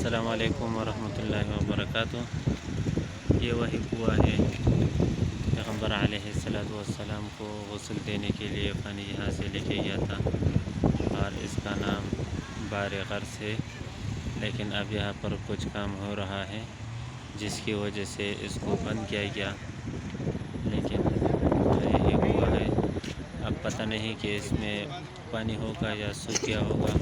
السلام علیکم ورحمۃ اللہ وبرکاتہ۔ یہ وہی کنواں ہے پیغمبر علیہ السلام کو غسل دینے کے لیے پانی یہاں سے لے کے گیا تھا، اور اس کا نام بار غرس ہے۔ لیکن اب یہاں پر کچھ کام ہو رہا ہے جس کی وجہ سے اس کو بند کیا گیا، لیکن یہی کنواں ہے۔ اب پتہ نہیں کہ اس میں پانی ہوگا یا سوکھ گیا ہوگا،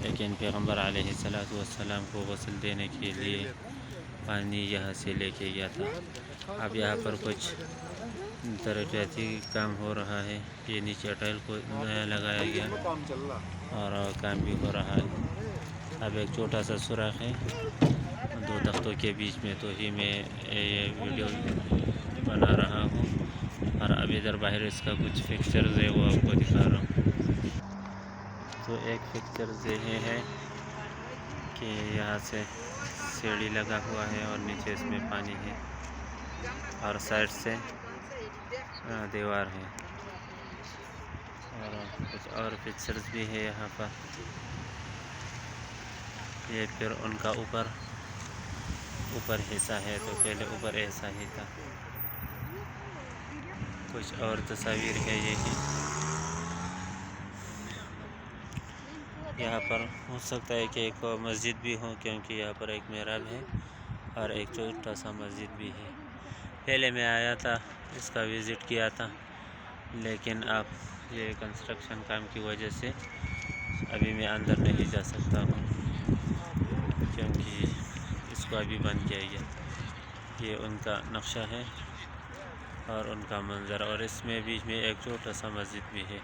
لیکن پیغمبر علیہ السلام کو غسل دینے کے لیے پانی یہاں سے لے کے گیا تھا۔ اب یہاں پر کچھ ترقیاتی کام ہو رہا ہے۔ یہ نیچے ٹائل کو نیا لگایا گیا اور کام بھی ہو رہا ہے۔ اب ایک چھوٹا سا سوراخ ہے دو تختوں کے بیچ میں، تو ہی میں یہ ویڈیو بنا رہا ہوں، اور اب ادھر باہر اس کا کچھ فکسچرز ہے، وہ آپ کو دکھا رہا ہوں۔ تو ایک فکسچرز یہ ہے کہ یہاں سے سیڑھی لگا ہوا ہے اور نیچے اس میں پانی ہے، اور سائڈ سے دیوار ہے، اور کچھ اور فکسچرز بھی ہے یہاں پر۔ یہ پھر ان کا اوپر حصہ ہے، تو پہلے اوپر ایسا ہی تھا۔ کچھ اور تصاویر ہے یہی۔ یہاں پر ہو سکتا ہے کہ ایک مسجد بھی ہو، کیونکہ یہاں پر ایک محراب ہے اور ایک چھوٹا سا مسجد بھی ہے۔ پہلے میں آیا تھا، اس کا وزٹ کیا تھا، لیکن اب یہ کنسٹرکشن کام کی وجہ سے ابھی میں اندر نہیں جا سکتا ہوں، کیونکہ اس کو ابھی بند کیا گیا۔ یہ ان کا نقشہ ہے اور ان کا منظر، اور اس میں بیچ میں ایک چھوٹا سا مسجد بھی ہے۔